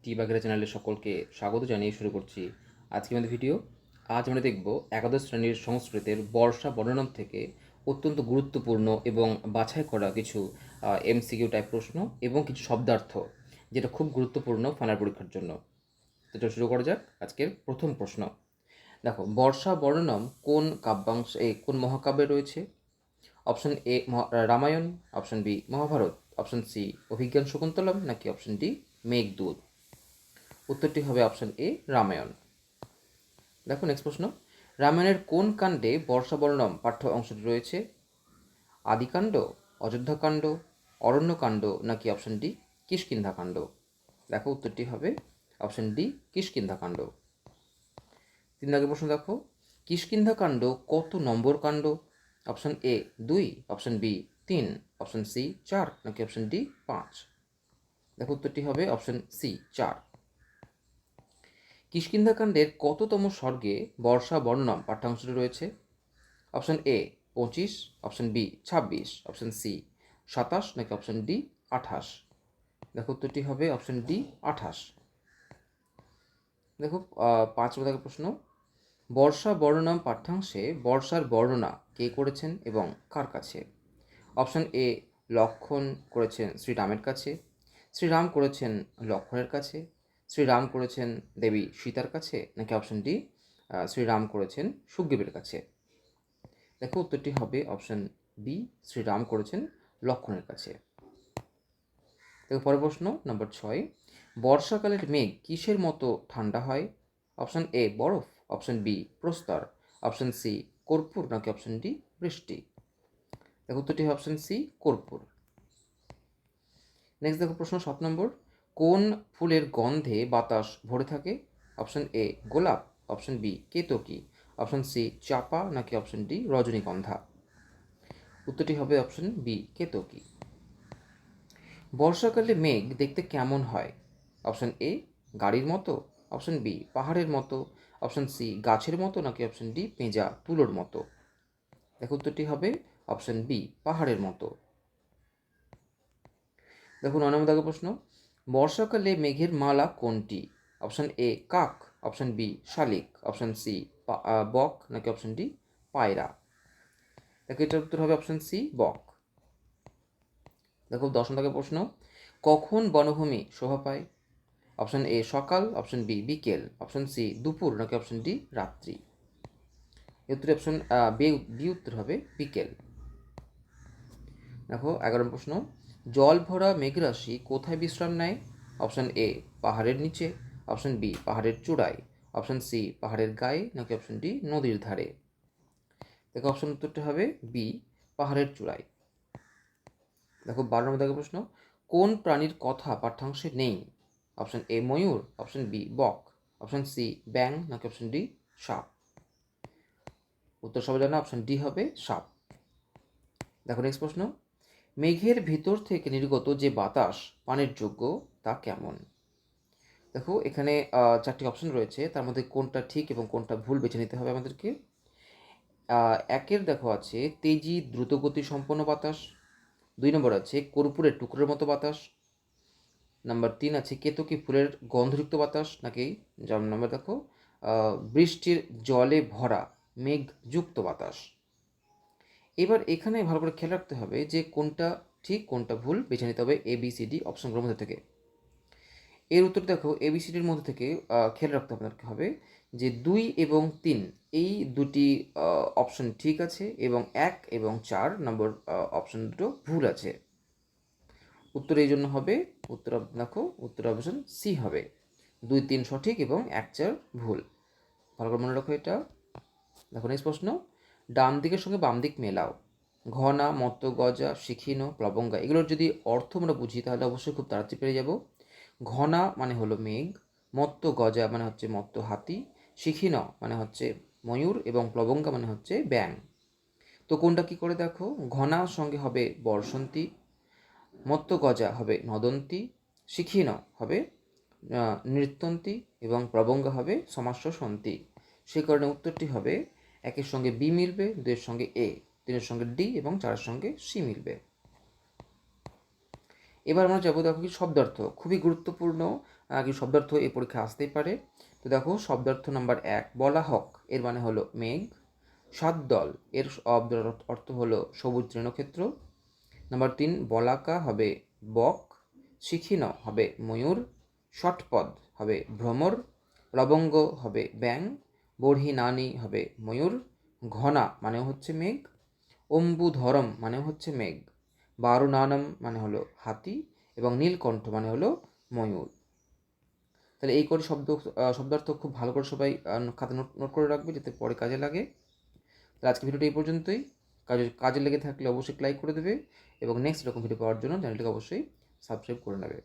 টি বাগেরা চ্যানেলে সকলকে স্বাগত জানিয়ে শুরু করছি আজকে আমাদের ভিডিও। আজ আমরা দেখব একাদশ শ্রেণীর সংস্কৃতের বর্ষা বর্ণনম থেকে অত্যন্ত গুরুত্বপূর্ণ এবং বাছাই করা কিছু এমসিকিউ টাইপ প্রশ্ন এবং কিছু শব্দার্থ, যেটা খুব গুরুত্বপূর্ণ ফাইনাল পরীক্ষার জন্য। তো চলো শুরু করা যাক আজকের প্রথম প্রশ্ন। দেখো, বর্ষা বর্ণনম কোন কাব্যাংশে কোন মহাকাব্যে রয়েছে? Option A Ramayana, option B Mahabharata, option C Abhijnana Shakuntalam, নাকি অপশন ডি মেঘদূত। উত্তরটি হবে অপশন এ রামায়ণ। দেখো নেক্সট প্রশ্ন, রামায়ণের কোন কাণ্ডে বর্ষাবর্ণম পাঠ্য অংশটি রয়েছে? আদিকাণ্ড, অযোধ্যাকাণ্ড, অরণ্যকাণ্ড, নাকি অপশন ডি কিষ্কিন্ধাকাণ্ড। দেখো উত্তরটি হবে অপশন ডি কিষ্কিন্ধাকাণ্ড। 3 দাগের প্রশ্ন দেখো, কিষ্কিন্ধাকাণ্ড কত নম্বর কাণ্ড? Option A 2, option B 3, option C 4, নাকি অপশন ডি 5। দেখো উত্তরটি হবে অপশন সি 4। কিষ্কিন্ধাকাণ্ডের কততম স্বর্গে বর্ষা বর্ণনম পাঠ্যাংশটি রয়েছে? Option A 25, option B 26, option C 27, নাকি অপশন ডি 28। দেখো উত্তরটি হবে অপশন ডি 28। দেখো 5 প্রশ্ন, বর্ষা বর্ণনম পাঠ্যাংশে বর্ষার বর্ণনা কে করেছেন এবং কার কাছে? অপশন এ লক্ষণ করেছেন শ্রীরামের কাছে, শ্রীরাম করেছেন লক্ষণের কাছে, শ্রীরাম করেছেন দেবী সীতার কাছে, নাকি অপশন ডি শ্রীরাম করেছেন সুগ্রীবের কাছে। দেখো উত্তরটি হবে অপশন বি শ্রীরাম করেছেন লক্ষণের কাছে। দেখো পরের প্রশ্ন নম্বর 6, বর্ষাকালের মেঘ কিসের মতো ঠান্ডা হয়? অপশন এ বরফ, অপশন বি প্রস্তর, অপশন সি কর্পূর, নাকি অপশন ডি বৃষ্টি। দেখো উত্তরটি হবে অপশন সি কর্পূর। নেক্সট দেখো প্রশ্ন 7 নম্বর, কোন ফুলের গন্ধে বাতাস ভরে থাকে? অপশন এ গোলাপ, অপশন বি কেতকী, অপশন সি চাপা, নাকি অপশন ডি রজনীগন্ধা। উত্তরটি হবে অপশন বি কেতকী। বর্ষাকালে মেঘ দেখতে কেমন হয়? অপশন এ গাড়ির মতো, অপশন বি পাহাড়ের মতো, অপশন সি গাছের মতো, নাকি অপশন ডি পেঁজা তুলোর মতো। দেখো উত্তরটি হবে অপশন বি পাহাড়ের মতো। দেখো 9 নম্বর প্রশ্ন, বর্ষাকালে মেঘের মালা কোনটি? অপশন এ কাক, অপশন বি শালিক, অপশন সি বক, নাকি অপশন ডি পায়রা। দেখো এটার উত্তর হবে অপশন সি বক। দেখো 10 নম্বর প্রশ্ন, কখন বনভূমি শোভা পায়? অপশন এ সকাল, অপশন বি বিকেল, অপশন সি দুপুর, নাকি অপশন ডি রাত্রি। এর উত্তর অপশন বি উত্তর হবে বিকেল। দেখো 11 নম্বর প্রশ্ন, জল ভরা মেঘরাশি কোথায় বিশ্রাম নেয়? অপশন এ পাহাড়ের নিচে, অপশন বি পাহাড়ের চূড়ায়, অপশন সি পাহাড়ের গায়ে, নাকি অপশন ডি নদীর ধারে। দেখো অপশন উত্তরটা হবে বি পাহাড়ের চূড়ায়। দেখো 12 নম্বর প্রশ্ন, কোন প্রাণীর কথা পাঠ্যাংশে নেই? অপশন এ ময়ূর, অপশন বি বক, অপশন সি ব্যাং, নাকি অপশন ডি সাপ। উত্তর সবাই জানা অপশন ডি হবে সাপ। দেখো নেক্সট প্রশ্ন, মেঘের ভিতর থেকে নির্গত যে বাতাস পানের যোগ্য তা কেমন? দেখো এখানে 4টি অপশন রয়েছে, তার মধ্যে কোনটা ঠিক এবং কোনটা ভুল বেছে নিতে হবে আমাদেরকে। একের দেখো আছে তেজি দ্রুতগতি সম্পন্ন বাতাস, 2 নম্বর আছে কর্পূরের টুকরোর মতো বাতাস, নাম্বার 3 আছে কেতকী ফুলের গন্ধযুক্ত বাতাস, নাকি 4 নম্বর দেখো বৃষ্টির জলে ভরা মেঘযুক্ত বাতাস। এবার এখানে ভালো করে খেয়াল রাখতে হবে যে কোনটা ঠিক কোনটা ভুল বেছে নিতে হবে ABCD অপশনগুলোর মধ্যে থেকে। এর উত্তর দেখো ABCDর মধ্যে থেকে খেয়াল রাখতে হবে যে 2 এবং 3 এই দুটি অপশন ঠিক আছে এবং 1 এবং 4 নম্বর অপশন দুটো ভুল আছে। উত্তর এই জন্য হবে দেখো উত্তর অপশন সি হবে 2, 3 সঠিক এবং 1, 4 ভুল। ভালো করে মনে রাখো এটা। দেখো নেক্সট প্রশ্ন, ডান দিকের সঙ্গে বাম দিক মেলাও। ঘনা, মত্ত গজা, শিখিন, প্লবঙ্গা, এগুলোর যদি অর্থ আমরা বুঝি তাহলে অবশ্যই খুব তাড়াতাড়ি পেরে যাব। ঘনা মানে হলো মেঘ, মত্ত গজা মানে হচ্ছে মত্ত হাতি, শিখিন মানে হচ্ছে ময়ূর, এবং প্লবঙ্গা মানে হচ্ছে ব্যাং। তো কোনটা কি করে দেখো, ঘনার সঙ্গে হবে বর্ষন্তী, মত্ত গজা হবে নদন্তী, শিখিন হবে নৃত্যন্তী, এবং প্লবঙ্গা হবে সমাস্যসন্তী। সেই কারণে উত্তরটি হবে 1-এর সঙ্গে বি মিলবে, 2-এর সঙ্গে এ, 3-এর সঙ্গে ডি এবং 4-এর সঙ্গে সি মিলবে। এবার আমরা যাবো দেখো কি শব্দার্থ, খুবই গুরুত্বপূর্ণ কি শব্দার্থ এই পরীক্ষা আসতেই পারে। তো দেখো শব্দার্থ নাম্বার 1, বলা হক এর মানে হলো মেঘ। সাতদল এর শব্দের অর্থ হলো সবুজ তৃণক্ষেত্র। নাম্বার 3, বলাকা হবে বক। শিখিন হবে ময়ূর। ষটপদ হবে ভ্রমর। লবঙ্গ হবে ব্যাং। বড়হি নানি হবে ময়ূর। ঘনা মানে হচ্ছে মেঘ। অম্বুধরম মানে হচ্ছে মেঘ। বারুনানম মানে হলো হাতি। এবং নীলকণ্ঠ মানে হলো ময়ূর। তাহলে এই করে শব্দার্থ খুব ভালো করে সবাই খাতা নোট নোট করে রাখবে, যাতে পরে কাজে লাগে। তাহলে আজকে ভিডিওটা এই পর্যন্তই। কাজে লেগে থাকলে অবশ্যই লাইক করে দেবে এবং নেক্সট এরকম ভিডিও পাওয়ার জন্য চ্যানেলটিকে অবশ্যই সাবস্ক্রাইব করে নেবে।